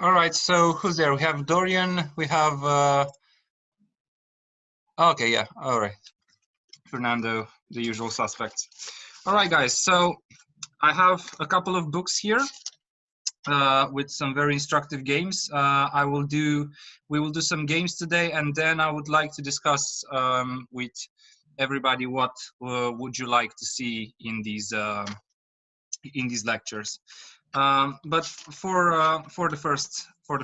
All right, so who's there? We have Dorian, we have, okay, yeah, all right. Fernando, the usual suspects. All right, guys, so I have a couple of books here with some very instructive games. We will do some games today, and then I would like to discuss with everybody what would you like to see in these lectures. But for the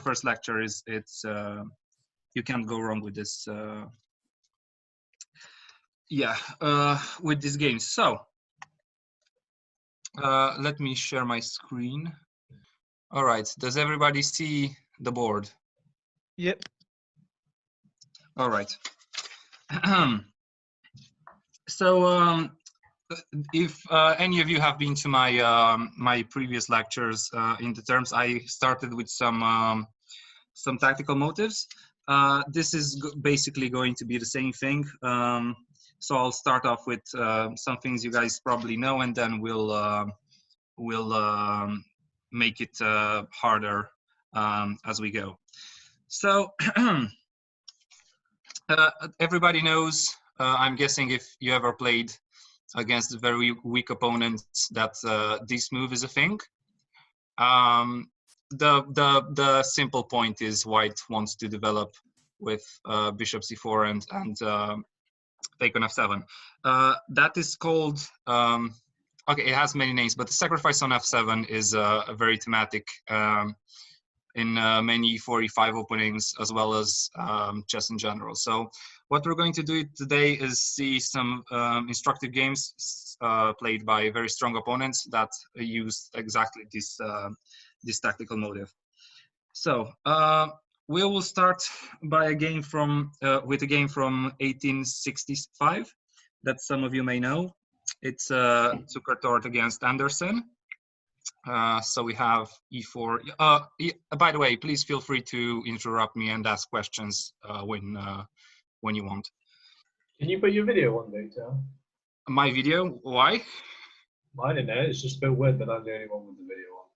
first lecture, it's you can't go wrong with this. With these games. So let me share my screen. All right. Does everybody see the board? Yep. All right. So if any of you have been to my my previous lectures in the terms, I started with some tactical motives. This is basically going to be the same thing. So I'll start off with some things you guys probably know, and then we'll make it harder as we go. So everybody knows, I'm guessing if you ever played against very weak opponents, that this move is a thing. The simple point is white wants to develop with bishop c4 and take on f7. That is called okay, it has many names, but the sacrifice on f7 is a very thematic in many e4, e5 openings, as well as chess in general. So what we're going to do today is see some instructive games played by very strong opponents that use exactly this tactical motive. So we will start by a game from with a game from 1865 that some of you may know. It's Zukertort against Anderson. So we have e4. By the way, please feel free to interrupt me and ask questions when you want. Can you put your video on, Victor? My video? Why? I don't know. It's just a bit weird that I'm the only one with the video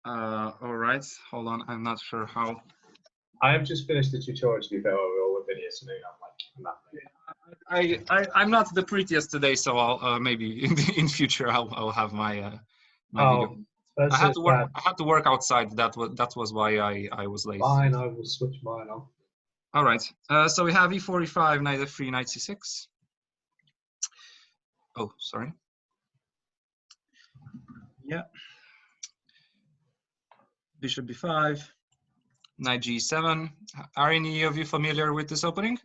on. All right. Hold on. I'm not sure how. I have just finished the tutorial to be fair with video, so maybe I'm not. I'm not the prettiest today, so I'll maybe in future I'll have my video. I had to work outside. That was why I was late. Fine, I will switch mine off. All right. So we have e4, e5, knight f3, knight c6. Oh, sorry. Yeah. Bishop b5, knight g7. Are any of you familiar with this opening?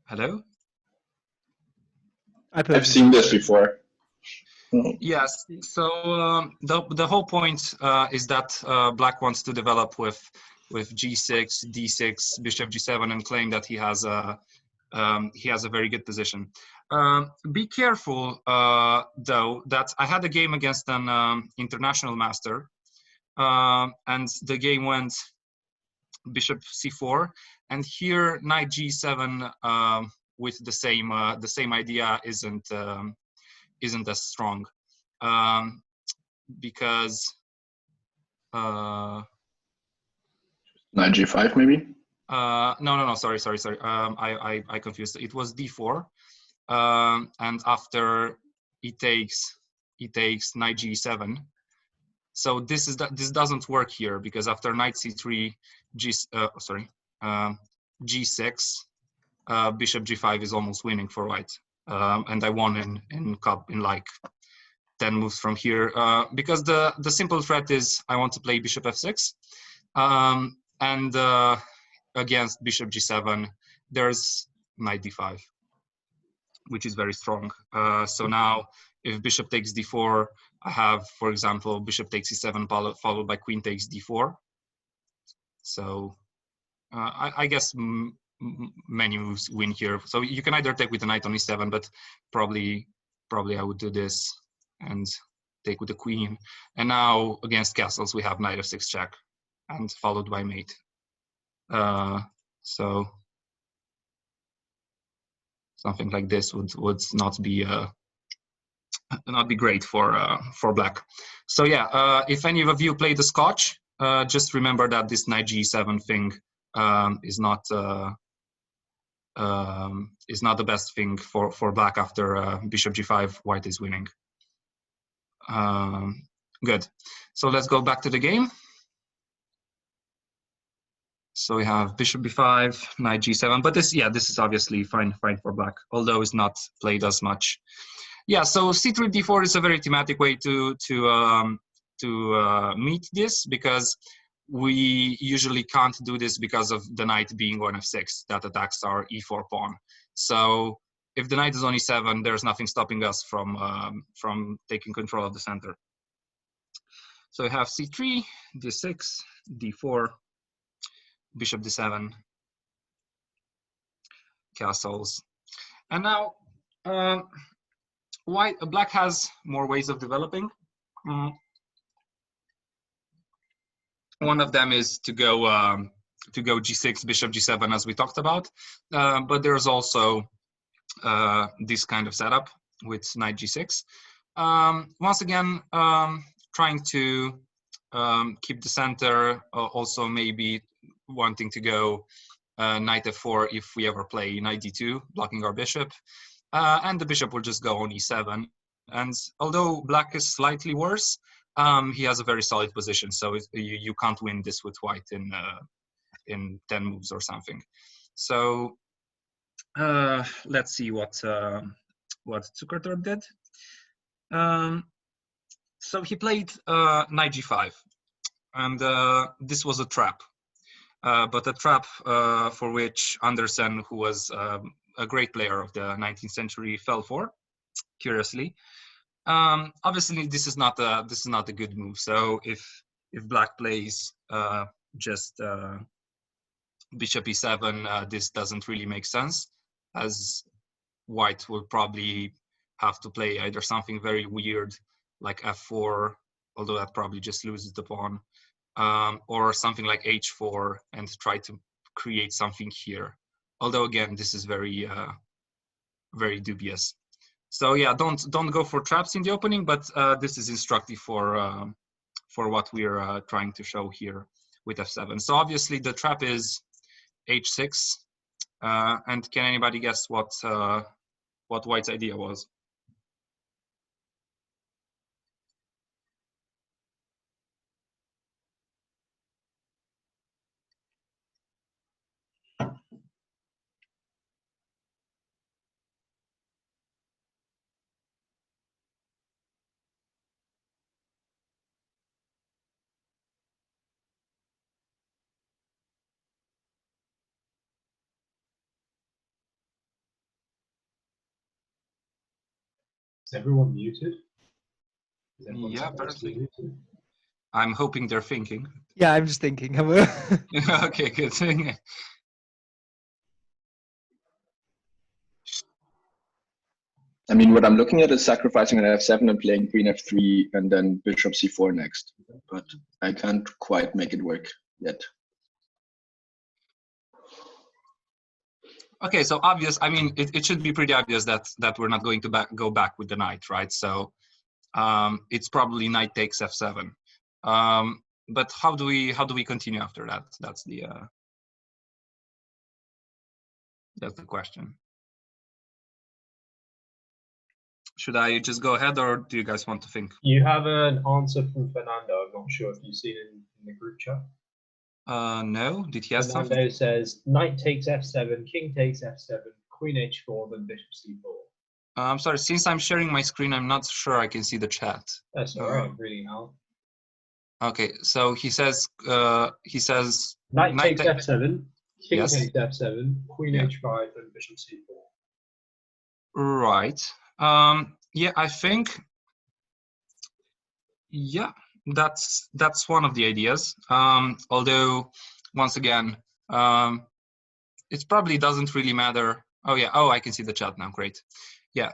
Hello? I've seen this before. Yes. So the whole point is that Black wants to develop with g6, d6, bishop g7, and claim that he has a very good position. Be careful, though, that I had a game against an international master, and the game went bishop c4, and here knight g7 with the same idea isn't as strong, because knight g5 maybe. No, sorry. I confused. It was d4, and after it takes knight g7. So this doesn't work here, because after knight c3, g6, bishop g5 is almost winning for white, and I won in like 10 moves from here, because the simple threat is I want to play bishop f6, and against bishop g7 there's knight d5, which is very strong. So now if bishop takes d4, I have, for example, bishop takes e7 followed by queen takes d4. So I guess many moves win here. So you can either take with the knight on e7, but probably I would do this and take with the queen. And now against castles we have knight f6 check and followed by mate. So something like this would not be not be great for black. So yeah, if any of you play the Scotch, just remember that this knight g7 thing is not the best thing for black after bishop g5. White is winning. Good. So let's go back to the game. So we have bishop b5, knight g7, but this is obviously fine for black, although it's not played as much. Yeah, so c3 d4 is a very thematic way to meet this, because we usually can't do this because of the knight being on f6 that attacks our e4 pawn. So if the knight is on e7, there's nothing stopping us from taking control of the center. So we have c3, d6, d4, bishop d7, castles, and now black has more ways of developing. One of them is to go g6, bishop g7, as we talked about, but there's also this kind of setup with knight g6. Once again, trying to keep the center, also maybe wanting to go knight f4 if we ever play knight d2, blocking our bishop, and the bishop will just go on e7. And although black is slightly worse, he has a very solid position, so you can't win this with white in 10 moves or something. So let's see what Zuckerberg did. So he played knight g5, and this was a trap, but a trap for which Andersen, who was a great player of the 19th century, fell for, curiously. Obviously, this is not a good move. So if black plays just bishop e7, this doesn't really make sense, as white will probably have to play either something very weird like f4, although that probably just loses the pawn, or something like h4 and try to create something here. Although again, this is very very dubious. So yeah, don't go for traps in the opening, but this is instructive for what we are trying to show here with f7. So obviously the trap is h6, and can anybody guess what white's idea was? Is everyone muted? Yeah, apparently. I'm hoping they're thinking. Yeah, I'm just thinking. Okay, good. I mean, what I'm looking at is sacrificing an f7 and playing queen f3 and then bishop c4 next. But I can't quite make it work yet. Okay, so obvious. I mean, it should be pretty obvious that we're not going to go back with the knight, right? So it's probably knight takes f7. But how do we continue after that? That's the question. Should I just go ahead, or do you guys want to think? You have an answer from Fernando. I'm not sure if you've seen it in the group chat. No. Did he ask Fernando something? says knight takes f7, king takes f7, queen h4, then bishop c4. I'm sorry. Since I'm sharing my screen, I'm not sure I can see the chat. That's all right. I'm reading out. Okay, so he says Knight takes f7, king Yes. takes f7, queen h5, and bishop c4. Right. Yeah, I think. Yeah, that's one of the ideas. Although, once again, it probably doesn't really matter. Oh yeah. Oh, I can see the chat now. Great. Yeah.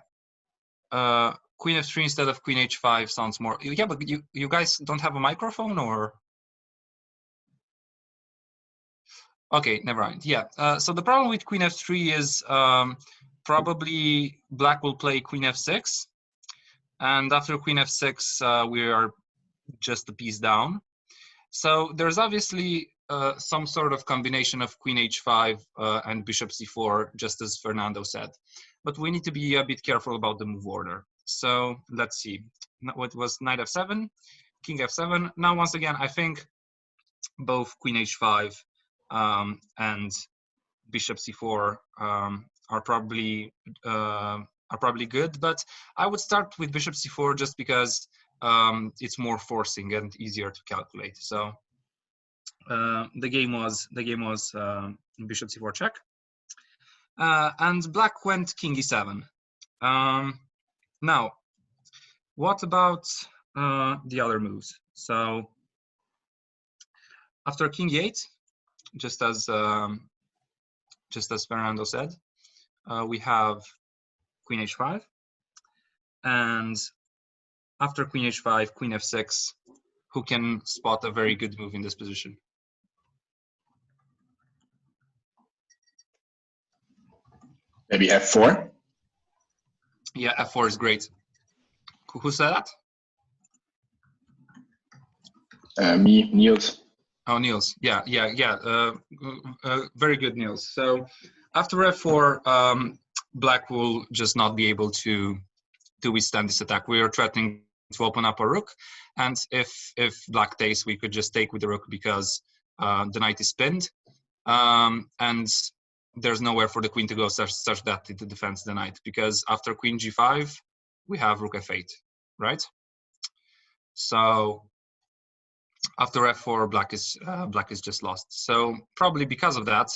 Queen f3 instead of queen h5 sounds more. Yeah, but you guys don't have a microphone, or? Okay, never mind. Yeah. So the problem with queen f3 is probably black will play queen f6, and after queen f6, we are just a piece down. So there's obviously some sort of combination of queen h5 and bishop c4, just as Fernando said. But we need to be a bit careful about the move order. So let's see. What was knight f7, king f7. Now, once again, I think both queen h5 and bishop c4 are probably good. But I would start with bishop c4 just because it's more forcing and easier to calculate. So the game was bishop c4 check, and black went king e7. Now, what about the other moves? So after king e8, just as Fernando said, we have queen h5, and after queen h5, queen f6. Who can spot a very good move in this position? Maybe f4? Yeah, f4 is great. Who said that? Me, Niels. Oh, Niels. Yeah. Very good, Niels. So after f4, black will just not be able to withstand this attack. We are threatening to open up a rook, and if black takes, we could just take with the rook because the knight is pinned, and there's nowhere for the queen to go such that it defends the knight, because after queen g5 we have rook f8, right? So after f4, black is just lost. So probably because of that,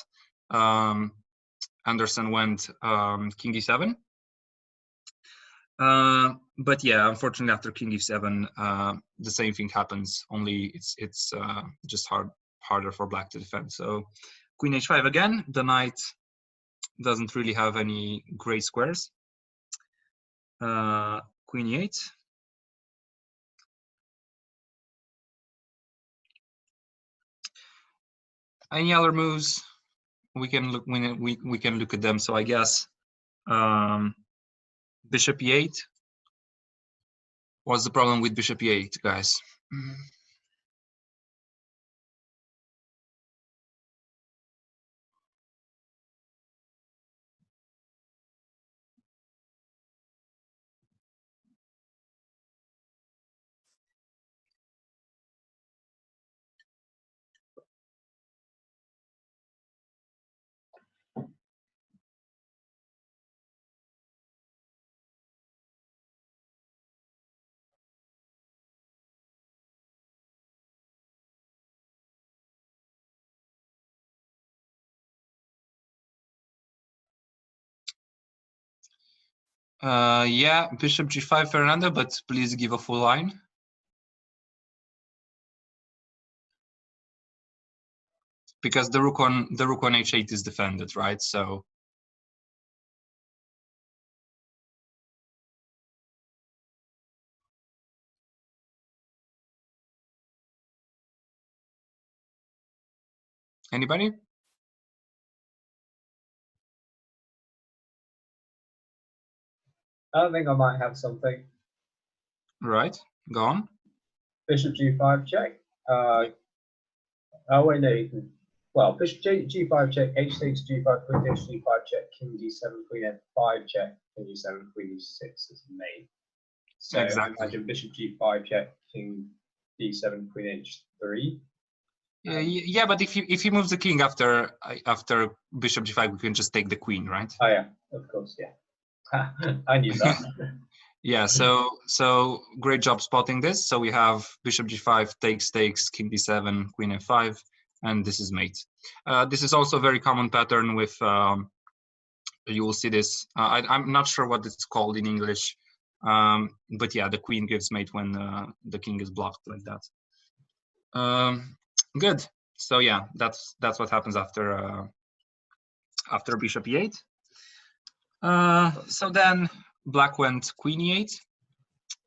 Anderson went king e7. But yeah, unfortunately, after king e7, the same thing happens. Only it's just harder for black to defend. So queen h5 again. The knight doesn't really have any great squares. Queen e8. Any other moves? We can look. We can look at them. So I guess bishop e8. What's the problem with bishop e8, guys? Yeah, bishop g5, Fernando, but please give a full line. Because the rook on h8 is defended, right? So anybody? I think I might have something. Right, go on. Bishop g5 check. Oh wait, no, you can. Well, bishop g5 check, h takes g5, queen takes g5 check, king d7, queen f5 check, king d7, queen d6 is mate. So Exactly. I imagine bishop g5 check, king d7, queen h3. Yeah, but if he moves the king after bishop g5, we can just take the queen, right? Oh yeah, of course, yeah. I knew that. Yeah, so great job spotting this. So we have bishop g5 takes, king d7, queen f5, and this is mate. This is also a very common pattern with, you will see this, I'm not sure what it's called in English, but yeah, the queen gives mate when the king is blocked like that. Good. So yeah, that's what happens after bishop e8. So then black went queen e8.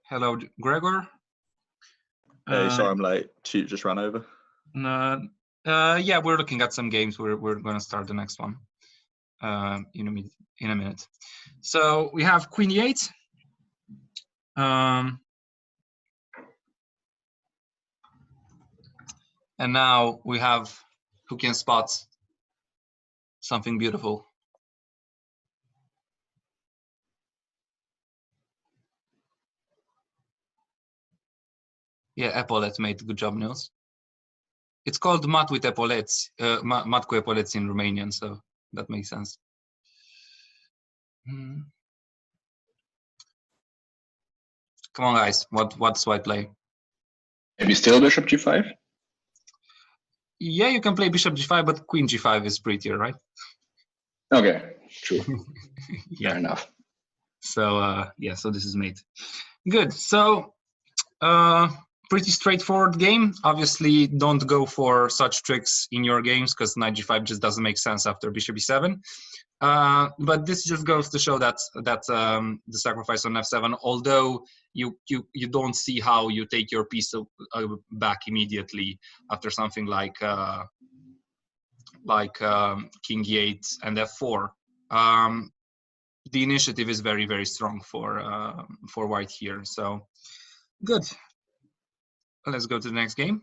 Hello, Gregor. Hey, sorry I'm late. Shoot just ran over. Yeah, we're looking at some games. We're going to start the next one in a minute. So we have queen e8. And now we have who can spot something beautiful. Yeah, epaulet mate. Good job, Nils. It's called mat with epaulets, mat cu epaulets in Romanian, so that makes sense. Come on, guys. What's white play? Maybe still bishop g5? Yeah, you can play bishop g5, but queen g5 is prettier, right? Okay, true. Yeah. Fair enough. So yeah, so this is mate. Good. So pretty straightforward game. Obviously, don't go for such tricks in your games because knight g5 just doesn't make sense after bishop e7. But this just goes to show that the sacrifice on f7, although you don't see how you take your piece back immediately after something like king e8 and f4. The initiative is very, very strong for white here. So good. Let's go to the next game.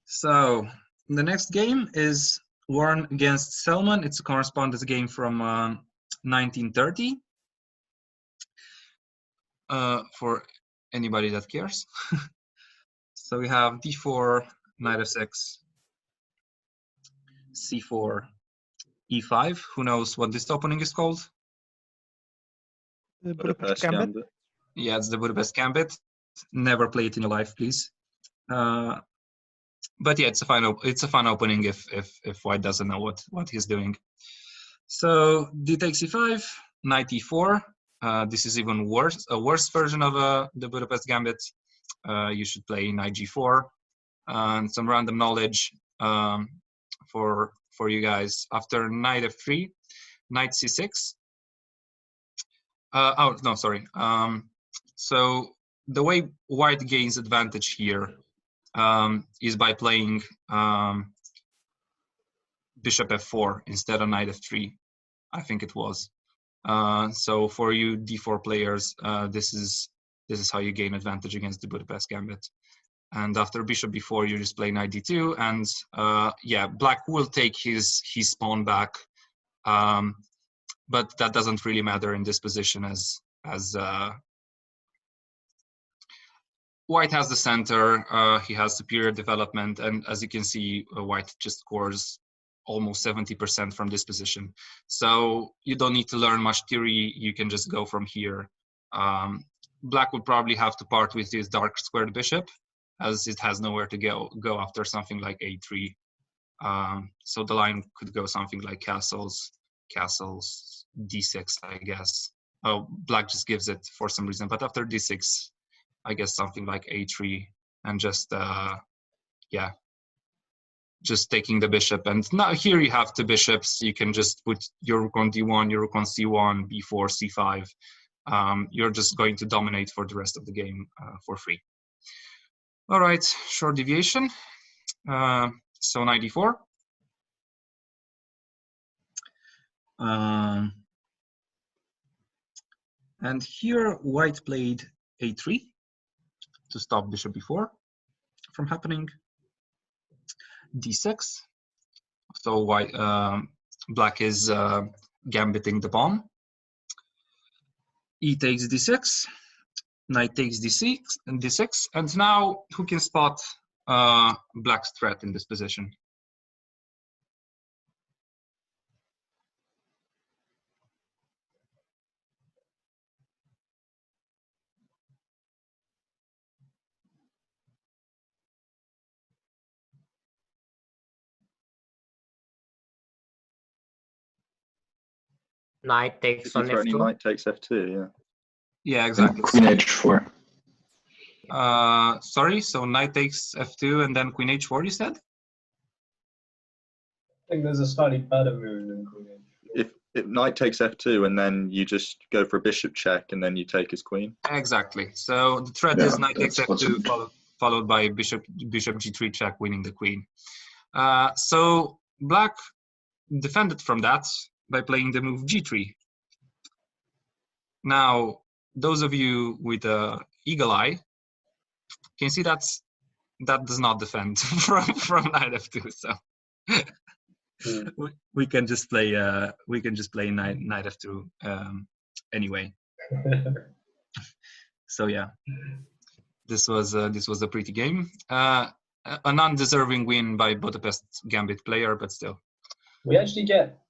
So the next game is Warren against Selman. It's a correspondence game from 1930. For anybody that cares. So we have d4, knight f6, c4, e5. Who knows what this opening is called? The Budapest Gambit. Yeah, it's the Budapest Gambit. Never play it in your life, please. But yeah, it's a fun opening if white doesn't know what he's doing. So d takes e5, knight e4. This is even worse, a worse version of the Budapest Gambit. You should play knight g4 and some random knowledge for you guys. After knight f3, knight c6. Oh no, sorry. So the way white gains advantage here is by playing bishop f4 instead of knight f3. I think it was. So for you d4 players, this is how you gain advantage against the Budapest Gambit. And after bishop b4, you just play knight d2, and yeah, black will take his pawn back, but that doesn't really matter in this position as white has the center, he has superior development, and as you can see, white just scores almost 70% from this position. So you don't need to learn much theory, you can just go from here. Black would probably have to part with his dark squared bishop, as it has nowhere to go after something like a3. So the line could go something like castles, d6, I guess. Oh, black just gives it for some reason, but after d6, I guess something like a3, and just yeah, just taking the bishop. And now here you have two bishops. You can just put your rook on d1, your rook on c1, b4, c5. You're just going to dominate for the rest of the game for free. All right, short deviation. So knight d4. And here white played a3 to stop bishop b4 from happening. d6. So white, black is gambiting the pawn. E takes d6. Knight takes d6, and now who can spot black's threat in this position? Knight takes on threatening f2. knight takes f2, yeah. Yeah, exactly. And queen h4. Sorry, so knight takes f2 and then queen h4, you said? I think there's a slightly better move than queen h4. If knight takes f2 and then you just go for a bishop check and then you take his queen. Exactly. So the threat is knight takes f2 followed by bishop g3 check, winning the queen. So black defended from that by playing the move g3. Now, those of you with a eagle eye can see that does not defend from knight f2. So we can just play knight f2 anyway. So yeah, this was a pretty game. An undeserving win by Budapest Gambit player, but still. We actually get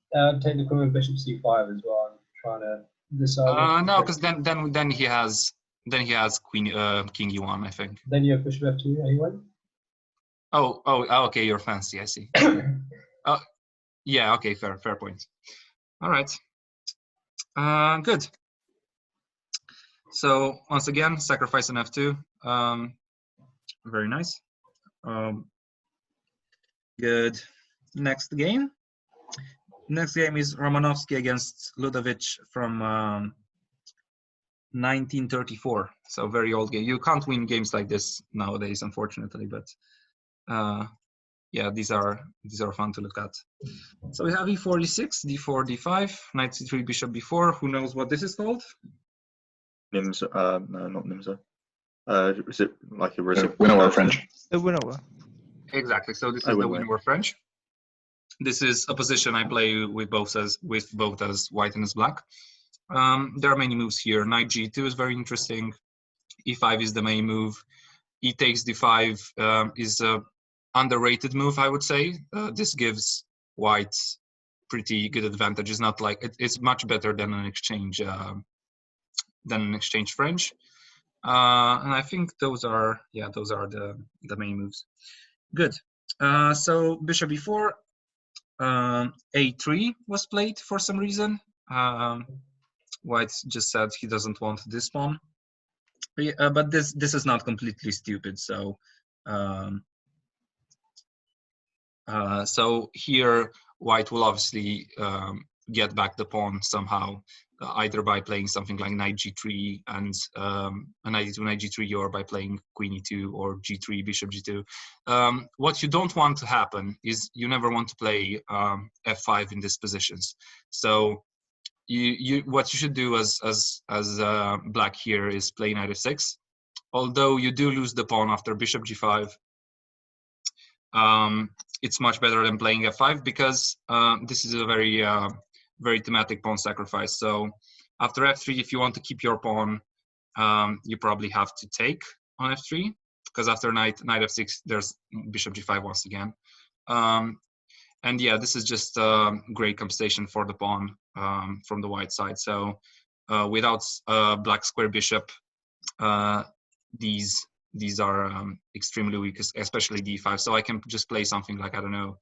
take the queen with bishop c5 as well. I'm trying to decide. No, because then he has queen king e1, I think. Then you have bishop f2 anyway. Oh, okay, you're fancy. I see. Yeah, okay, fair point. All right. Good. So once again, sacrifice an f2. Very nice. Good. Next game. Next game is Romanovsky against Ludovic from 1934. So very old game. You can't win games like this nowadays, unfortunately. But yeah, these are fun to look at. So we have e4, e6, d4, d5, knight c3, bishop b4. Who knows what this is called? Nimzo, no, not Nimzo. Is it like a winner French? The winner. Exactly. So this is the winner French. This is a position I play with both as white and as black. There are many moves here. Knight g2 is very interesting. e5 is the main move. E takes d5 is a underrated move, I would say. This gives white pretty good advantage. It's not like it's much better than an exchange French. And I think those are the main moves. Good. So bishop e4, a3 was played for some reason. White just said he doesn't want this pawn. But this is not completely stupid. So so here white will obviously get back the pawn somehow, either by playing something like knight g3 and a knight e2, knight g3, or by playing queen e2 or g3, bishop g2. What you don't want to happen is you never want to play f5 in these positions. So what you should do as black here is play knight f6. Although you do lose the pawn after bishop g5, it's much better than playing f5 because this is a very thematic pawn sacrifice. So after f3, if you want to keep your pawn, you probably have to take on f3, because after knight f6, there's bishop g5 once again. And yeah, this is just a great compensation for the pawn from the white side. So without black square bishop, these are extremely weak, especially d5. So I can just play something like, I don't know,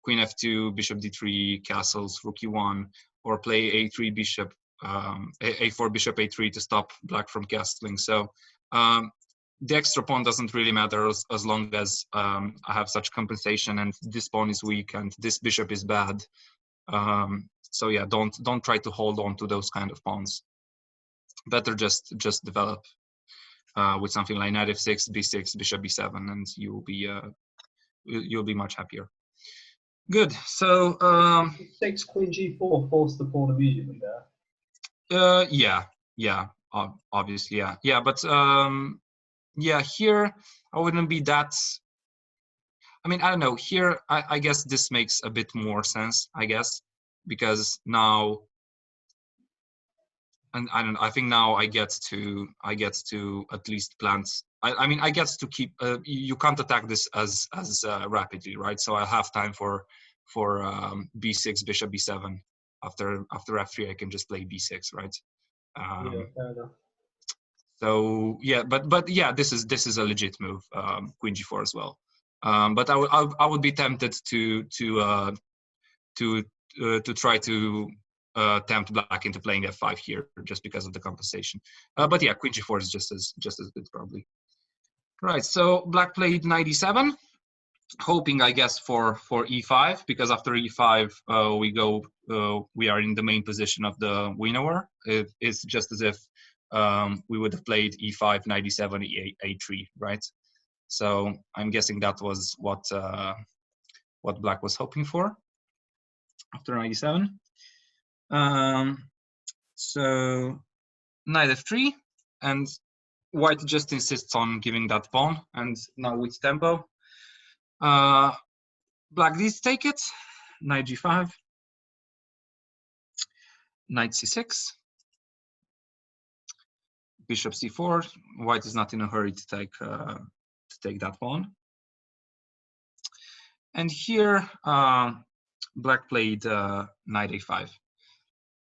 queen f2, bishop d3, castles, rook e1, or play a3 bishop, a4 bishop a3 to stop black from castling. So the extra pawn doesn't really matter as long as I have such compensation and this pawn is weak and this bishop is bad. So yeah, don't try to hold on to those kind of pawns. Better just develop with something like knight f6, b6, bishop b7, and you'll be much happier. Good. So 6 queen g4 forced the pawn immediately there. Yeah, obviously, yeah, but yeah, here I wouldn't be that. I mean, I don't know. Here, I guess this makes a bit more sense, I guess, because now, and I don't know, I think now I get to at least plant. I mean, I get to keep. You can't attack this as rapidly, right? So I'll have time for b6, bishop b7. After f3, I can just play b6, right? Yeah, fair enough. So yeah, but yeah, this is a legit move, queen g4 as well. But I would be tempted to try to tempt black into playing f5 here just because of the compensation. But yeah, queen g4 is just as good probably. Right. So black played knight e7, hoping, I guess, for e5, because after e5 we are in the main position of the winner. It's just as if we would have played e5, knight e7, a3, right? So I'm guessing that was what black was hoping for after knight e7. So knight f3, and white just insists on giving that pawn, and now with tempo. Black needs to take it. Knight g5, knight c6, bishop c4. White is not in a hurry to take that pawn. And here, black played knight a5.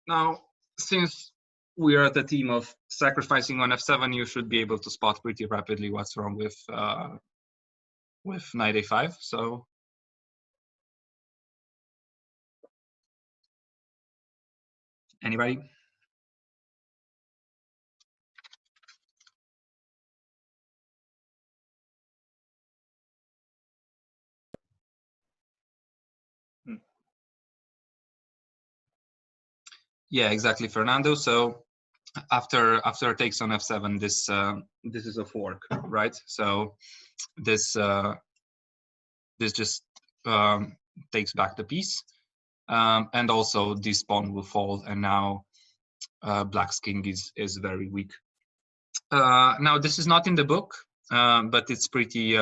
Now, since we are at the theme of sacrificing on f7, you should be able to spot pretty rapidly what's wrong with knight a5. So anybody? Yeah, exactly, Fernando. So after it takes on f7, this is a fork, right? So this just takes back the piece, and also this pawn will fall, and now black's king is very weak. Now this is not in the book, but it's pretty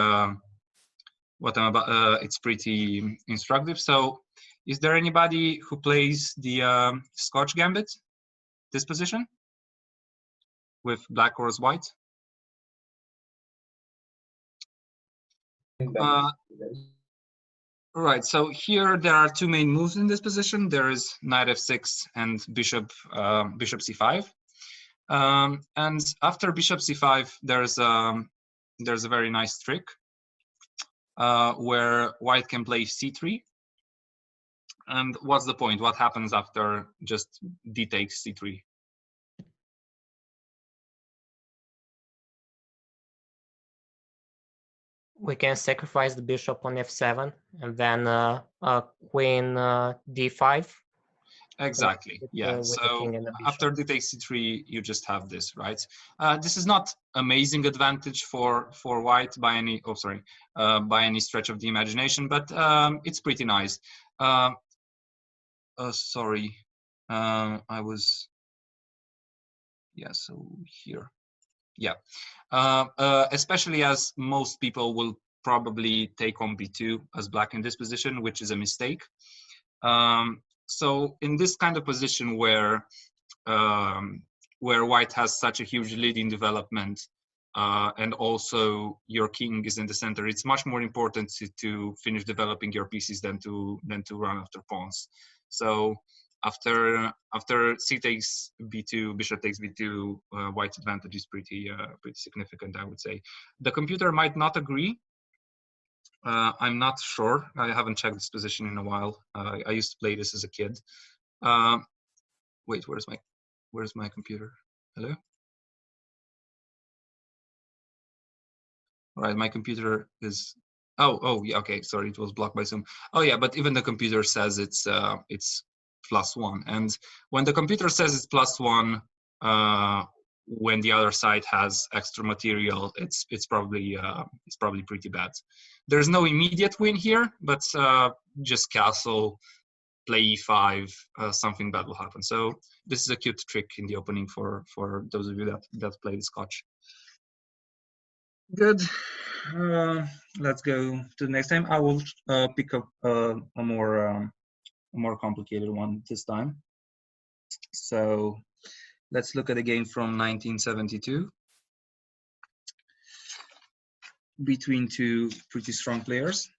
it's pretty instructive. So is there anybody who plays the Scotch Gambit, this position, with black or white? Right, so here there are two main moves in this position. There is knight f6 and bishop c5. And after bishop c5, there's a very nice trick where white can play c3. And what's the point? What happens after just d takes c3? We can sacrifice the bishop on f7 and then queen d5. Exactly. Yeah. So after d takes c3, you just have this, right? This is not amazing advantage for white by any by any stretch of the imagination, but it's pretty nice. Sorry, I was. Yeah. So here. Yeah. Especially as most people will probably take on b2 as black in this position, which is a mistake. So in this kind of position where white has such a huge lead in development, and also your king is in the center, it's much more important to finish developing your pieces than to run after pawns. So after c takes b2, bishop takes b2, white's advantage is pretty significant, I would say. The computer might not agree. I'm not sure. I haven't checked this position in a while. I used to play this as a kid. Wait, where's my computer? Hello? All right, my computer is. Oh yeah. Okay, sorry, it was blocked by Zoom. Oh yeah, but even the computer says it's +1, and when the computer says it's +1, when the other side has extra material, it's probably pretty bad. There's no immediate win here, but just castle, play e5, something bad will happen. So this is a cute trick in the opening for those of you that play the Scotch. Good. Let's go to the next time. I will pick up a more complicated one this time. So let's look at a game from 1972 between two pretty strong players.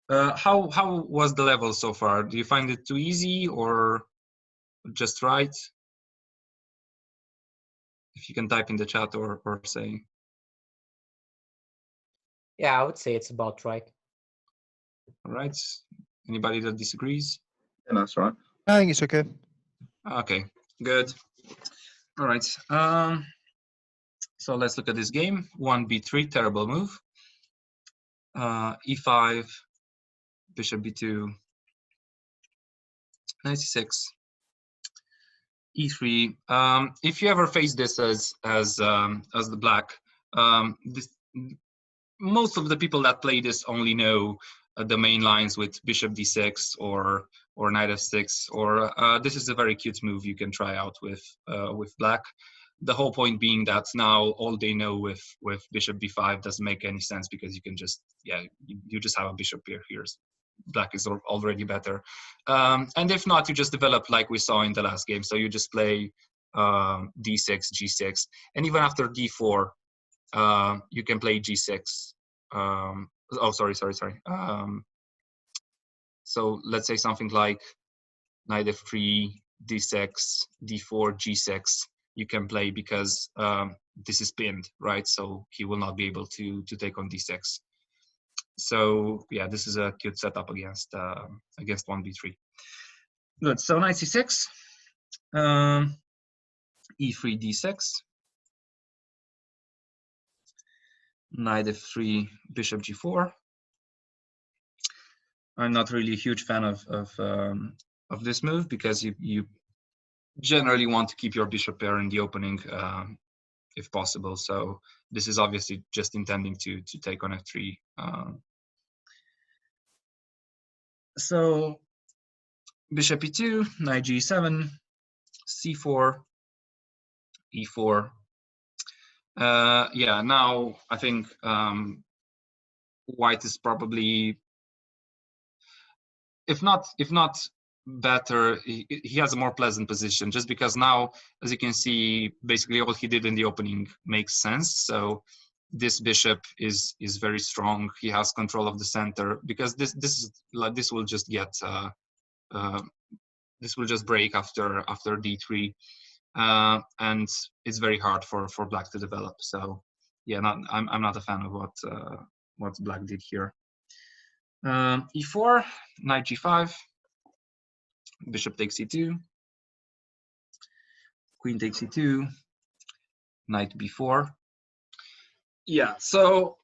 How was the level so far? Do you find it too easy or just right? If you can type in the chat or say. Yeah, I would say it's about right. All right. Anybody that disagrees? Yeah, that's right. I think it's okay. Okay, good. All right. So let's look at this game. 1b3, terrible move. E5, bishop b2, knight c6, e3. If you ever face this as the black, most of the people that play this only know the main lines with bishop d6 or or knight f6, or this is a very cute move you can try out with black. The whole point being that now all they know with bishop b5 doesn't make any sense, because you can just, yeah, you just have a bishop here. Black is already better. And if not, you just develop like we saw in the last game. So you just play d6, g6, and even after d4, you can play g6. Oh, sorry. So let's say something like knight f3, d6, d4, g6. You can play, because this is pinned, right? So he will not be able to take on d6. So yeah, this is a cute setup against 1b3. Good. So knight c6, e3, d6, knight f3, bishop g4. I'm not really a huge fan of this move, because you generally want to keep your bishop pair in the opening if possible. So this is obviously just intending to take on f3. So bishop e2, knight g7, c4, e4. Yeah, now I think white is probably, if not better, he has a more pleasant position, just because now, as you can see, basically all he did in the opening makes sense. So this bishop is very strong. He has control of the center, because this will just get this will just break after d3, and it's very hard for black to develop. So yeah, I'm not a fan of what black did here. e4, knight g5, bishop takes e2, queen takes e2, knight b4. Yeah, so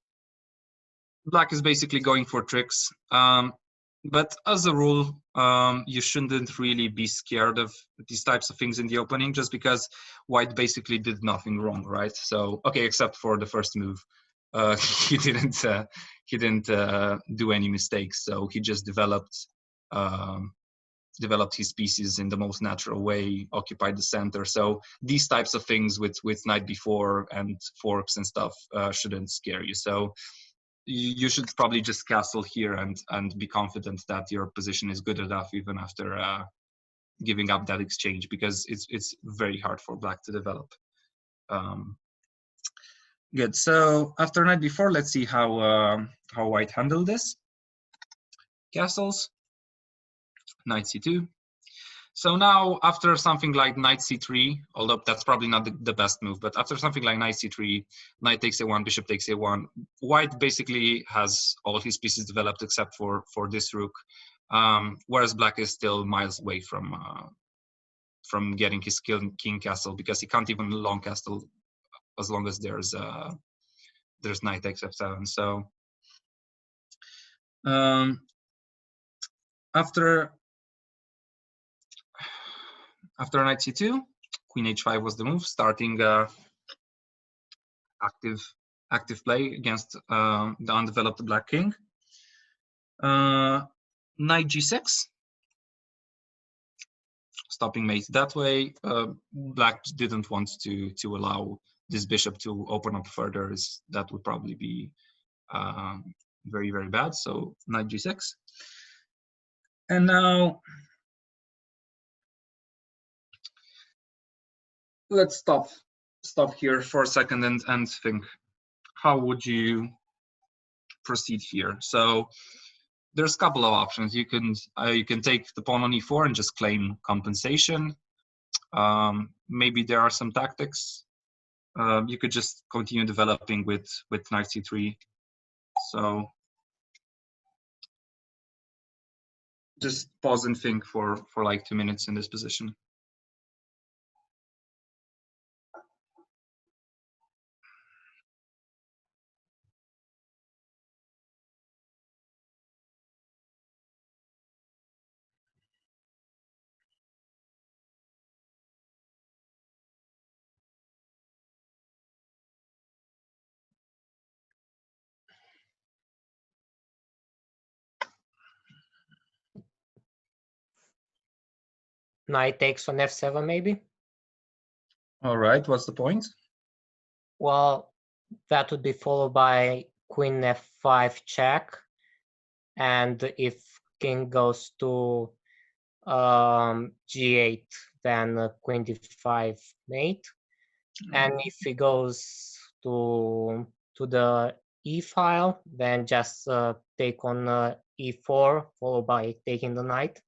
black is basically going for tricks. But as a rule, you shouldn't really be scared of these types of things in the opening, just because white basically did nothing wrong, right? So, okay, except for the first move. He didn't do any mistakes, so he just developed his pieces in the most natural way, occupied the center. So these types of things with knight b4 and forks and stuff shouldn't scare you. So you should probably just castle here and be confident that your position is good enough even after giving up that exchange, because it's very hard for black to develop. Good. So after knight b4, let's see how white handled this. Castles, knight c2. So now after something like knight c3, although that's probably not the best move, but after something like knight c3, knight takes a1, bishop takes a1, white basically has all his pieces developed except for this rook, whereas black is still miles away from getting his king castle, because he can't even long castle as long as there's knight takes f7. So after knight c2, queen h5 was the move, starting active play against the undeveloped black king. Knight g6, stopping mate that way. Black didn't want to allow this bishop to open up further, that would probably be very, very bad. So knight g6. And now let's stop here for a second and think, how would you proceed here? So there's a couple of options. You can take the pawn on e4 and just claim compensation. Maybe there are some tactics. You could just continue developing with knight c3. So just pause and think for like 2 minutes in this position. knight takes on f7 maybe. All right, what's the point? Well, that would be followed by queen f5 check, and if king goes to g8, then queen d5 mate, and if he goes to the e file, then just take on e4 followed by taking the knight.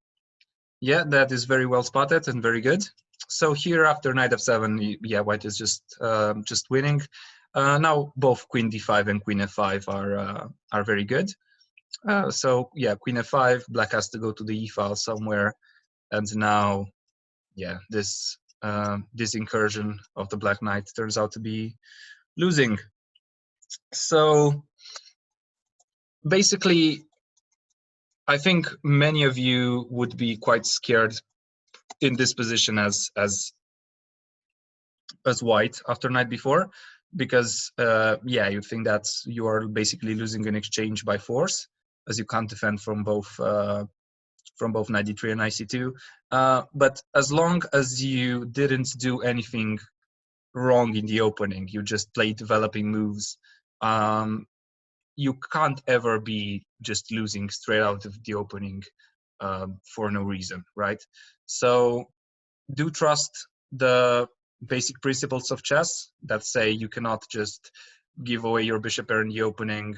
Yeah, that is very well spotted and very good. So here after knight f7, yeah, white is just winning. Now both queen d5 and queen f5 are very good. So yeah, queen f5, black has to go to the e file somewhere, and now yeah, this incursion of the black knight turns out to be losing. So basically, I think many of you would be quite scared in this position as white after knight b4, because yeah, you think that you are basically losing an exchange by force, as you can't defend from both knight d3 and knight c2. But as long as you didn't do anything wrong in the opening, you just play developing moves, you can't ever be just losing straight out of the opening for no reason, right? So do trust the basic principles of chess that say you cannot just give away your bishop pair in the opening,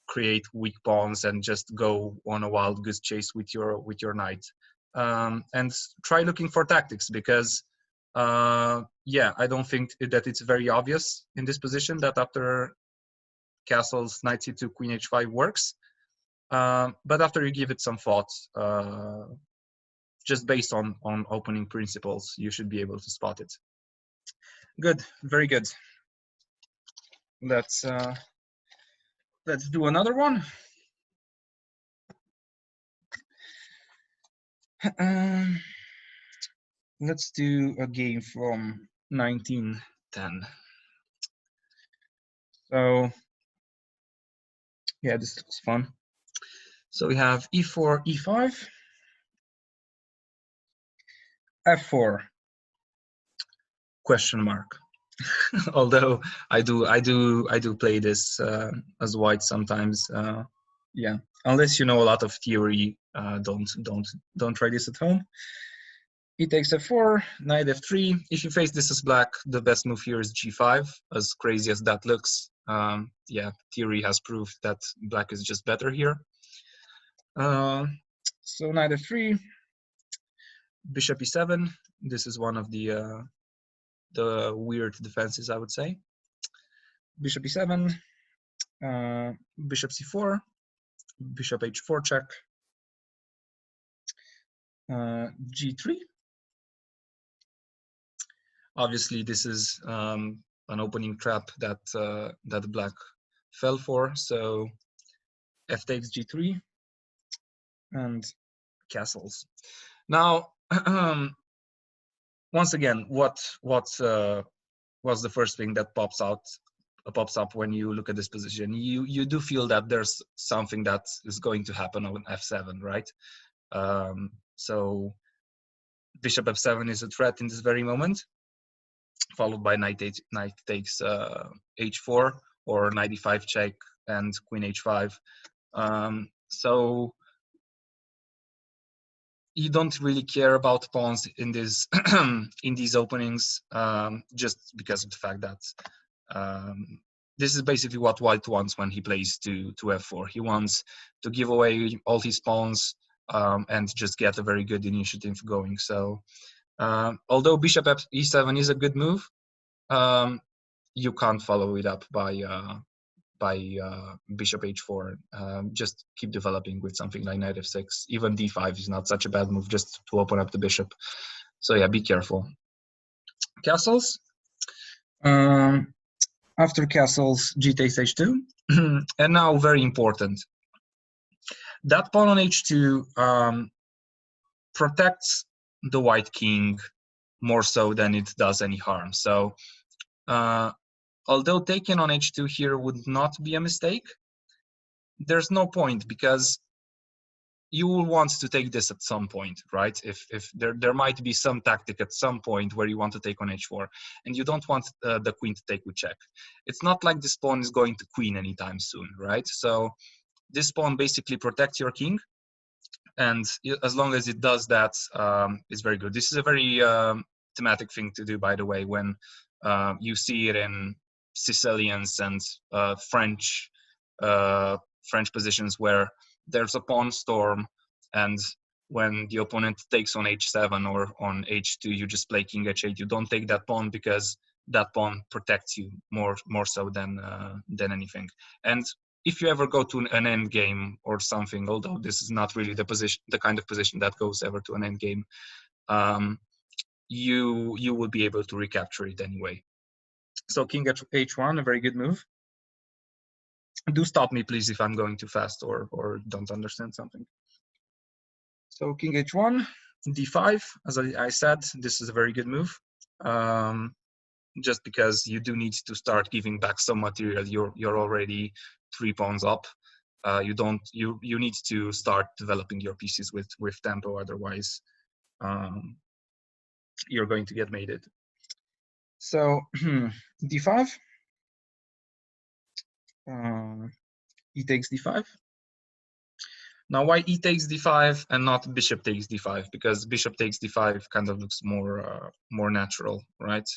create weak pawns, and just go on a wild goose chase with your knight. And try looking for tactics, because yeah, I don't think that it's very obvious in this position that after castles knight c2 queen h5 works. But after you give it some thought, just based on opening principles, you should be able to spot it. Good, very good. Let's do another one. Let's do a game from 1910. So yeah, this looks fun. So we have e4, e5, f4, question mark. Although I do play this as white sometimes. Yeah, unless you know a lot of theory, don't try this at home. E takes f4, knight f3. If you face this as black, the best move here is g5, as crazy as that looks. Yeah, theory has proved that black is just better here. So knight f3, bishop e7. This is one of the weird defenses, I would say. Bishop e7, bishop c4, bishop h4 check, g3. Obviously, this is an opening trap that that black fell for. So f takes g3 and castles. Now, once again, what's the first thing that pops up when you look at this position? You do feel that there's something that is going to happen on f7, right? So bishop f7 is a threat in this very moment, followed by knight takes h4, or knight e5 check and queen h5. So you don't really care about pawns in this in these openings, just because of the fact that this is basically what white wants when he plays to f4. He wants to give away all his pawns and just get a very good initiative going. So although bishop e7 is a good move, you can't follow it up by bishop h4. Just keep developing with something like knight f6. Even d5 is not such a bad move, just to open up the bishop. So yeah, be careful. Castles. After castles, g takes h2. And now, very important, that pawn on h2 protects the white king more so than it does any harm. So although taking on h2 here would not be a mistake, there's no point, because you will want to take this at some point, right? If there might be some tactic at some point where you want to take on h4, and you don't want the queen to take with check. It's not like this pawn is going to queen anytime soon, right? So this pawn basically protects your king, and as long as it does that, it's very good. This is a very thematic thing to do, by the way, when you see it in Sicilians and French positions where there's a pawn storm, and when the opponent takes on h7 or on h2, you just play king h8. You don't take that pawn because that pawn protects you more so than anything. And if you ever go to an end game or something, although this is not really the kind of position that goes ever to an end game, you will be able to recapture it anyway. So king h1, a very good move. Do stop me, please, if I'm going too fast or don't understand something. So king h1, d5. As I said, this is a very good move. Just because you do need to start giving back some material. You're already 3 pawns up. You need to start developing your pieces with tempo, otherwise you're going to get mated. So d5. E takes d5. Now, why e takes d5 and not bishop takes d5? Because bishop takes d5 kind of looks more natural, right?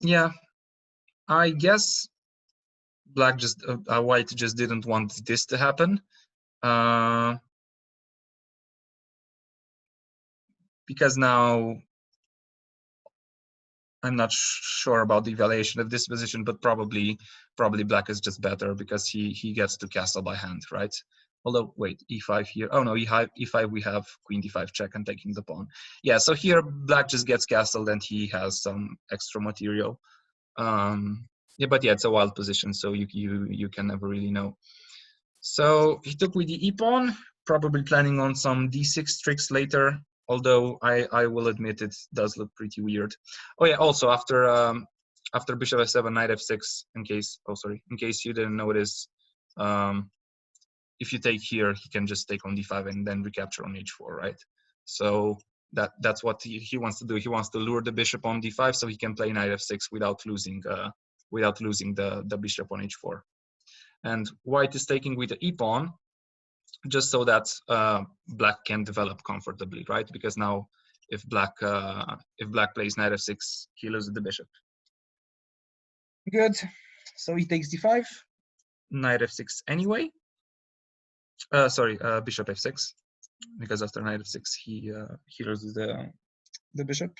Yeah, I guess white just didn't want this to happen, because now I'm not sure about the evaluation of this position, but probably black is just better because he gets to castle by hand, right? Although, wait, e5 here. Oh no, e5 we have queen d5 check and taking the pawn. Yeah, so here black just gets castled and he has some extra material. Yeah, but yeah, it's a wild position, so you can never really know. So he took with the e pawn, probably planning on some d6 tricks later. Although I will admit it does look pretty weird. Oh yeah, also after bishop f7, knight f6, in case you didn't notice, if you take here, he can just take on d5 and then recapture on h4, right? So that's what he wants to do. He wants to lure the bishop on d5 so he can play knight f6 without losing the bishop on h4. And white is taking with the e pawn, just so that black can develop comfortably, right? Because now if black plays knight f6, he loses the bishop. Good. So he takes d5, knight f6 anyway. Sorry, bishop f6, because after knight f6 he loses the bishop.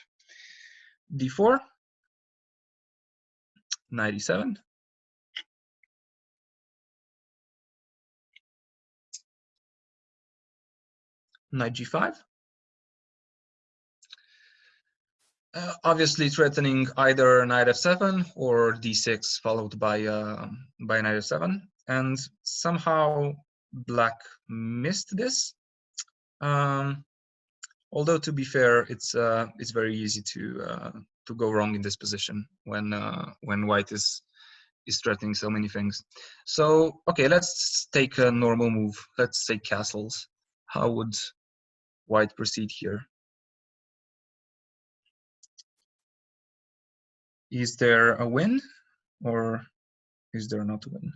d4, knight e7. Knight g5. Obviously threatening either knight f7 or d6 followed by knight f7, and somehow black missed this. Although to be fair, it's very easy to go wrong in this position when white is threatening so many things. So okay, let's take a normal move. Let's say castles. How would white proceed here? Is there a win, or is there not a win?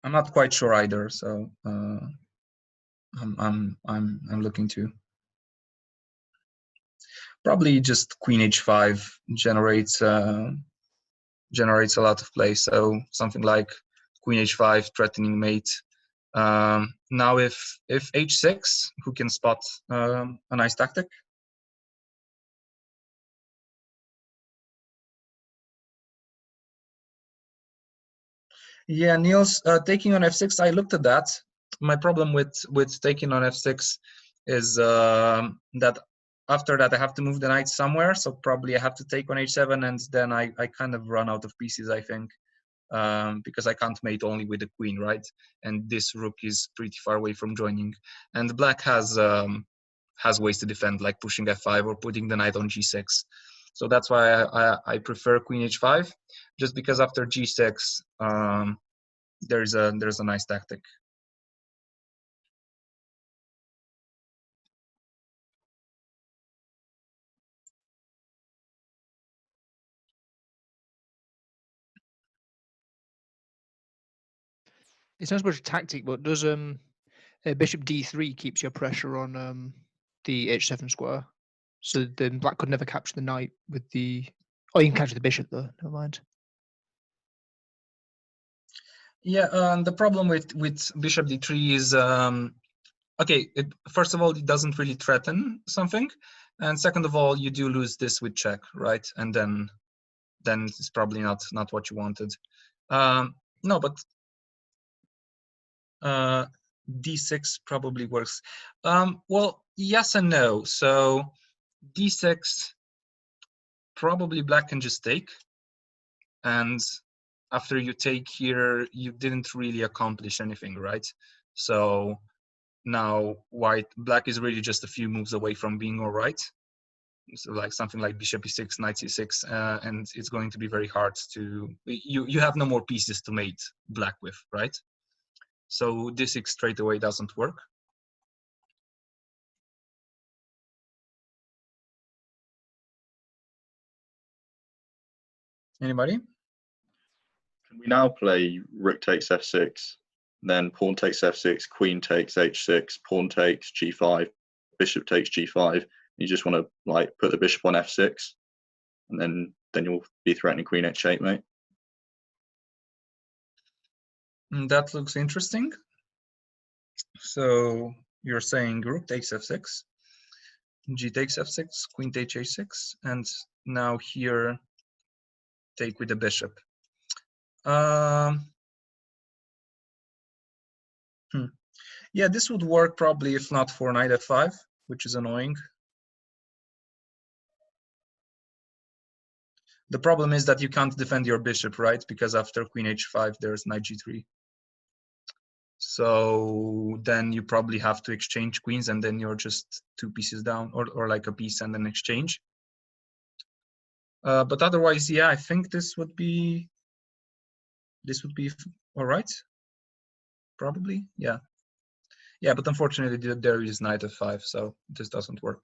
I'm not quite sure either, so I'm looking to probably just queen h5 generates a lot of play. So something like queen h5 threatening mate. Now if h6, who can spot a nice tactic? Yeah, Niels, taking on f6, I looked at that. My problem with taking on f6 is that after that I have to move the knight somewhere, so probably I have to take on h7, and then I kind of run out of pieces, I think, because I can't mate only with the queen, right? And this rook is pretty far away from joining, and black has ways to defend, like pushing f5 or putting the knight on g6. So that's why I prefer queen h5, just because after g6 there's a nice tactic. It's not so much a tactic, but does bishop d3 keeps your pressure on the h7 square, so then black could never capture the knight with the. Oh, you can capture the bishop though. Never mind. Yeah, the problem with bishop d3 is okay. First of all, it doesn't really threaten something, and second of all, you do lose this with check, right? And then it's probably not what you wanted. No, but d6 probably works. Well, yes and no. So d6 probably black can just take, and after you take here, you didn't really accomplish anything, right? So now black is really just a few moves away from being all right. So like something like bishop e6, knight c6, and it's going to be very hard to, you have no more pieces to mate black with, right? So d6 straight away doesn't work. Anybody? Can we now play rook takes f6, then pawn takes f6, queen takes h6, pawn takes g5, bishop takes g5? You just want to like put the bishop on f6, and then you'll be threatening queen h8, mate. That looks interesting. So you're saying rook takes f6, g takes f6, queen takes h6, and now here take with the bishop. Yeah, this would work probably if not for knight f5, which is annoying. The problem is that you can't defend your bishop, right? Because after queen h5, there's knight g3. So then you probably have to exchange queens, and then you're just 2 pieces down, or like a piece and an exchange. But otherwise, yeah, I think this would be all right. Probably, yeah. Yeah, but unfortunately, there is knight f5, so this doesn't work.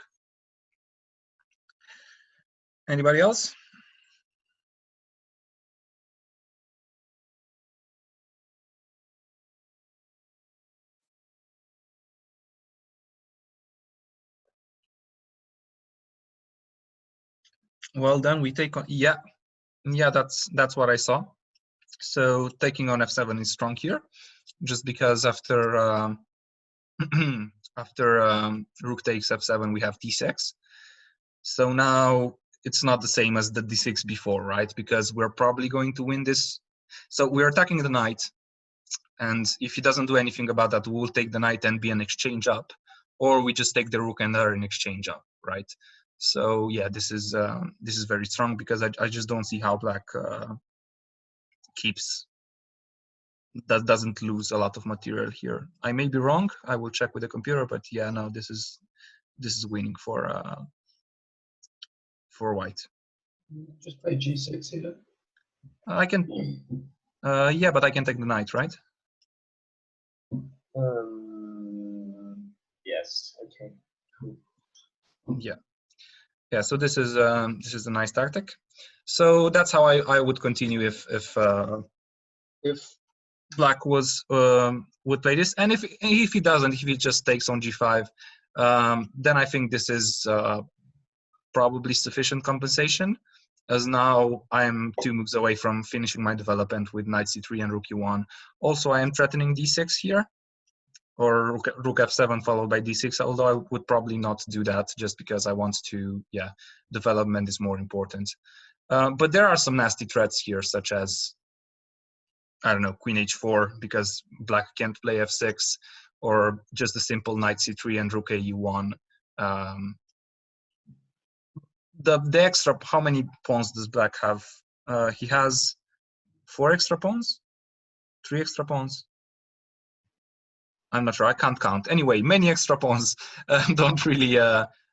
Anybody else? Well, then we take on, yeah, that's what I saw. So taking on f7 is strong here, just because after rook takes f7, we have d6. So now it's not the same as the d6 before, right? Because we're probably going to win this. So we're attacking the knight, and if he doesn't do anything about that, we'll take the knight and be an exchange up, or we just take the rook and are an exchange up, right? So yeah, this is very strong, because I just don't see how black doesn't lose a lot of material here. I may be wrong. I will check with the computer, but yeah, no, this is winning for white. Just play g6 here. I can, yeah, but I can take the knight, right? Yes. Okay. Cool. Yeah. So this is a nice tactic. So that's how I would continue if black would play this, and if he doesn't, if he just takes on g5, then I think this is probably sufficient compensation, as now I'm 2 moves away from finishing my development with knight c3 and rook e1. Also, I am threatening d6 here, or rook f7 followed by d6, although I would probably not do that, just because I want to, yeah, development is more important. But there are some nasty threats here, such as, I don't know, queen h4, because black can't play f6, or just a simple knight c3 and rook e1. The extra, how many pawns does black have? He has 4 extra pawns? 3 extra pawns? I'm not sure, I can't count. Anyway, many extra pawns don't really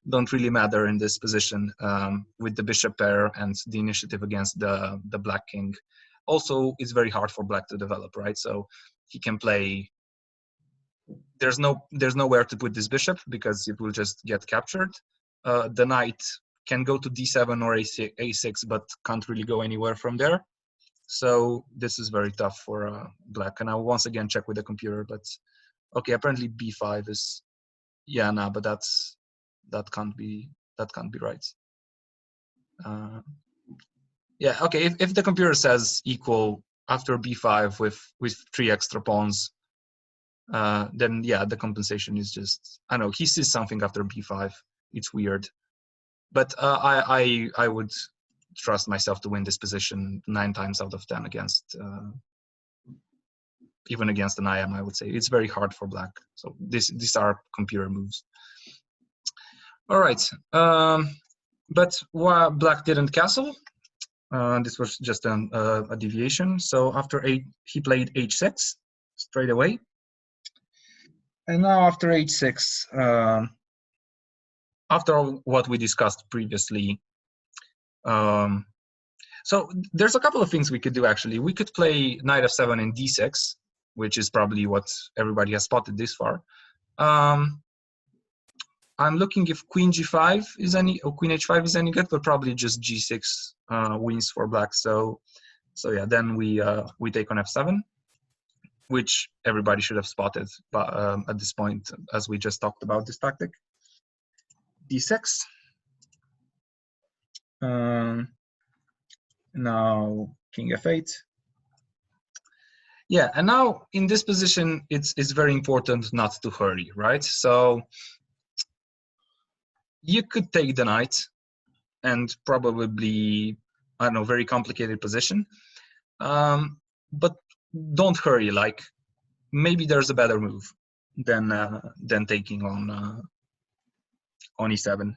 don't really matter in this position with the bishop pair and the initiative against the black king. Also, it's very hard for black to develop, right? So he can play. There's nowhere to put this bishop because it will just get captured. The knight can go to d7 or a6, but can't really go anywhere from there. So this is very tough for black. And I'll once again check with the computer. But okay, apparently b5 is but that can't be right. Okay. If the computer says equal after b5 with 3 extra pawns, then the compensation is just, I don't know, he sees something after b5. It's weird, but I would trust myself to win this position 9 times out of 10 against even against an IM. I would say it's very hard for black. So these are computer moves. All right, but black didn't castle. This was just a deviation. So after 8, he played h6 straight away. And now after h6, after what we discussed previously, so there's a couple of things we could do actually. We could play knight f7 and d6, which is probably what everybody has spotted this far. I'm looking if queen g5 is any, or queen h5 is any good, but probably just g6 wins for black. So yeah, then we take on f7, which everybody should have spotted, but at this point, as we just talked about this tactic. d6. Now king f8. Yeah, and now in this position, it's very important not to hurry, right? So you could take the knight and probably, I don't know, very complicated position. But don't hurry, like maybe there's a better move than taking on e7.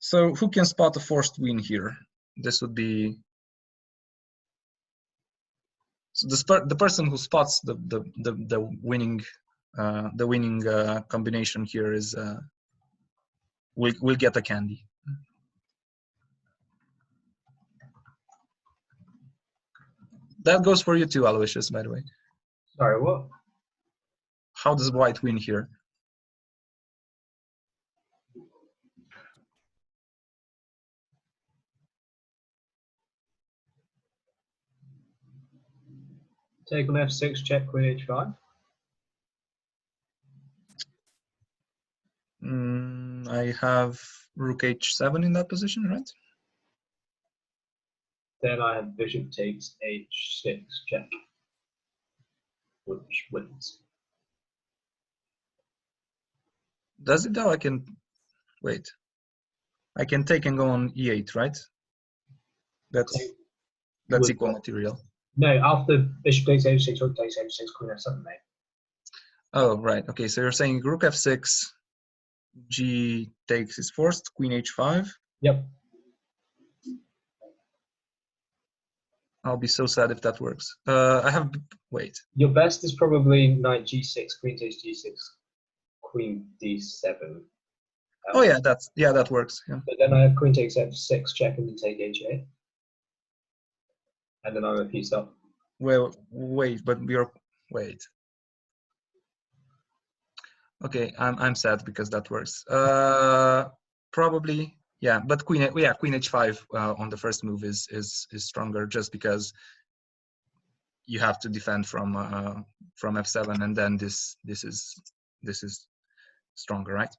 So who can spot a forced win here? This would be, so the person who spots the winning combination here is will get a candy. That goes for you too, Aloysius, by the way. Sorry, what? How does white win here? Take on f6, check queen h5. I have rook h7 in that position, right? Then I have bishop takes h6, check, which wins. Does it though? I can wait. I can take and go on e8, right? That's equal material. No, after bishop takes h6, rook takes h6, queen f7, mate. Oh, right. Okay, so you're saying rook f6, g takes is forced, queen h5. Yep. I'll be so sad if that works. Wait. Your best is probably knight g6, queen takes g6, queen d7. Oh yeah, that works. Yeah. But then I have queen takes f6, check, and then take h8. And then I'm a piece up. Well, wait, but wait. Okay, I'm sad because that works. Probably, yeah, but queen h5 on the first move is stronger just because you have to defend from f7, and then this is stronger, right?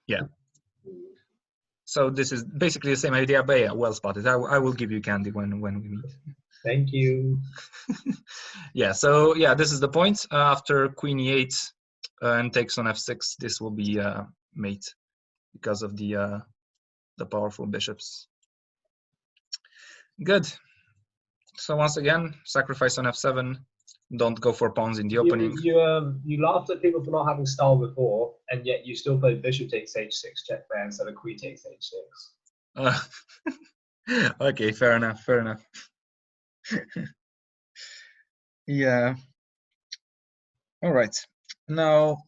Yeah. So this is basically the same idea, but yeah, well spotted. I will give you candy when we meet. Thank you. Yeah, so yeah, this is the point. After queen e8 and takes on f6, this will be mate because of the powerful bishops. Good. So once again, sacrifice on f7. Don't go for pawns in the opening. You laughed at people for not having style before, and yet you still played bishop takes h6 check there instead of queen takes h6. Okay, fair enough. Yeah. All right. Now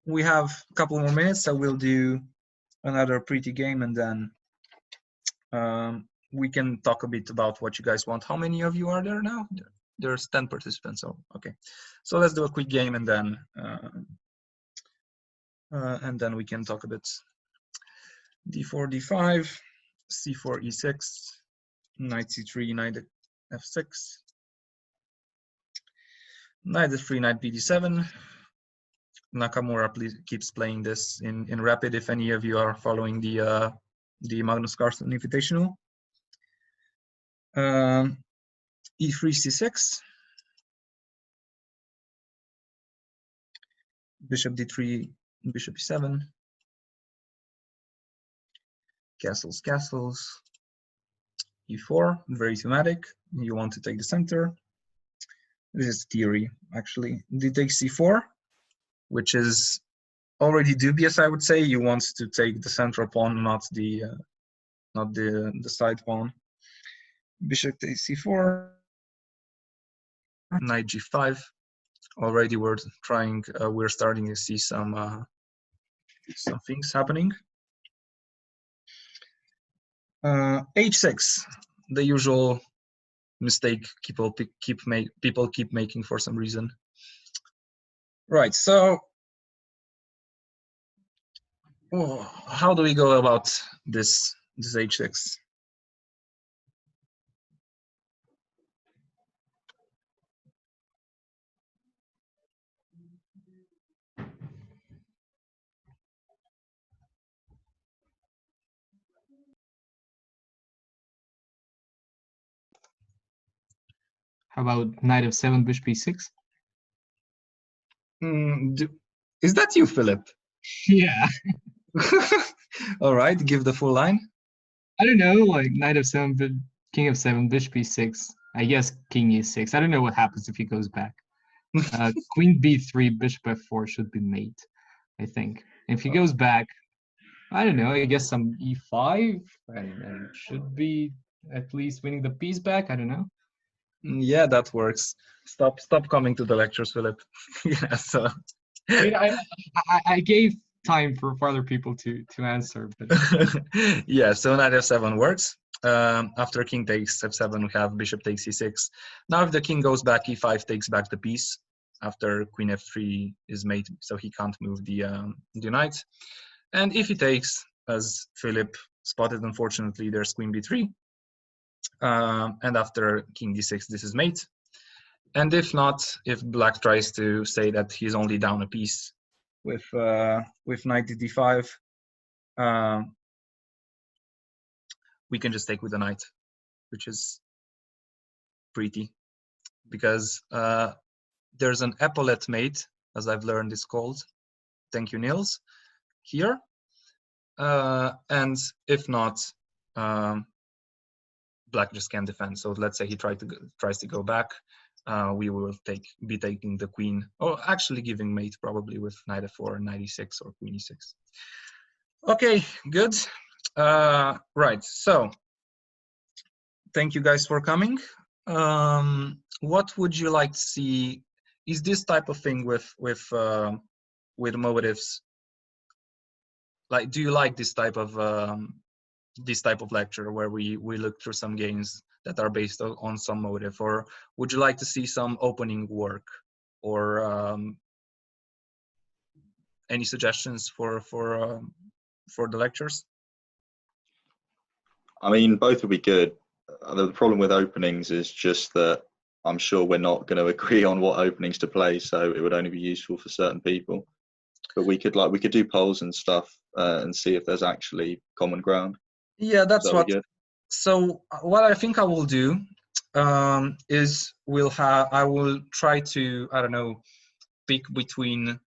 we have a couple more minutes, so we'll do another pretty game, and then we can talk a bit about what you guys want. How many of you are there now? There's 10 participants. So okay. So let's do a quick game, and then we can talk a bit. D4, D5, C4, E6, Knight C3, Knight F6, Knight F3, Knight BD7. Nakamura keeps playing this in rapid. If any of you are following the Magnus Carlsen Invitational. E3, C6, Bishop D3, Bishop E7, castles, castles, E4, very thematic. You want to take the center. This is theory, actually. D takes C4, which is already dubious, I would say. You want to take the central pawn, not the side pawn. Bishop takes C4, Knight G5. Already we're starting to see some things happening. H6, the usual mistake people keep making for some reason. Right. So, how do we go about this H6? How about Knight F7, Bishop E6? Is that you, Philip? Yeah. All right, give the full line. I don't know, like Knight F7, King F7, Bishop E6. I guess King E6. I don't know what happens if he goes back. Queen B3, Bishop F4 should be mate, I think. If he goes back, I don't know, I guess some E5 and should be at least winning the piece back. I don't know. Yeah, that works. Stop coming to the lectures, Philip. Yeah, so I mean, I gave time for other people to answer, but yeah, so Knight F7 works. After King takes F7, we have Bishop takes E6. Now, if the King goes back, E5 takes back the piece after Queen F3 is made, so he can't move the Knight. And if he takes, as Philip spotted, unfortunately, there's Queen B3. And after King D6, this is mate. And if not, if Black tries to say that he's only down a piece with Knight D5, we can just take with the Knight, which is pretty, because there's an epaulette mate, as I've learned it's called. Thank you, Niels. Here, and if not, Black just can't defend. So let's say he tries to go back. We will be taking the queen, or actually giving mate probably with Knight F4, Knight E6, or Queen E6. Okay, good. Right. So thank you guys for coming. What would you like to see? Is this type of thing with motives? Like, do you like this type of lecture where we look through some games that are based on some motive, or would you like to see some opening work, or any suggestions for the lectures? I mean, both would be good. The problem with openings is just that I'm sure we're not going to agree on what openings to play, so it would only be useful for certain people. But we could do polls and stuff and see if there's actually common ground. Yeah, that's what. So what I think I will do is I will try to, I don't know, pick between.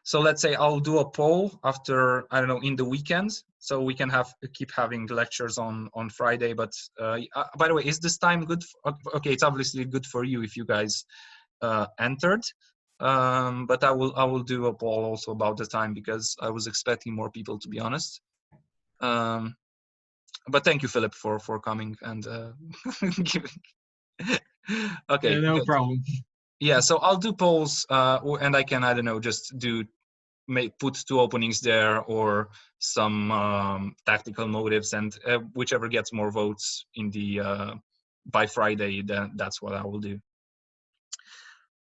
So let's say I'll do a poll after, I don't know, in the weekend, so we can keep having lectures on Friday. But by the way, is this time good? Okay, it's obviously good for you if you guys entered. But I will do a poll also about the time, because I was expecting more people, to be honest. But thank you, Philip, for coming and giving. Okay, Yeah, no good. problem. Yeah, so I'll do polls, and I can, I don't know, just put 2 openings there or some tactical motives, and whichever gets more votes in the by Friday, then that's what I will do.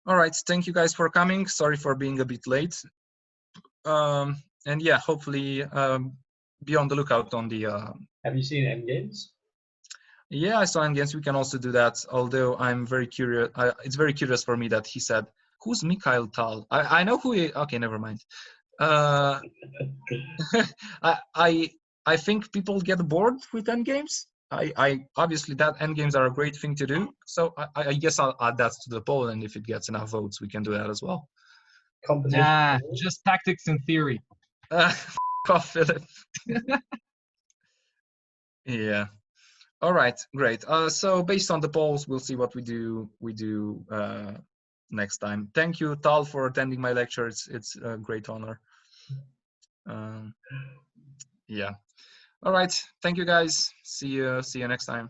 All right, thank you guys for coming. Sorry for being a bit late. And yeah, hopefully be on the lookout on the. Have you seen Endgames? Yeah, I saw Endgames. We can also do that. Although I'm very curious. It's very curious for me that he said, "Who's Mikhail Tal?" I know who he. Okay, never mind. I think people get bored with Endgames. I obviously that Endgames are a great thing to do. So I guess I'll add that to the poll, and if it gets enough votes, we can do that as well. Competition. Nah, just tactics in theory. Off, Philip. Yeah. All right. Great. So based on the polls, we'll see what we do next time. Thank you, Tal, for attending my lecture. It's a great honor. Yeah. All right. Thank you, guys. See you next time.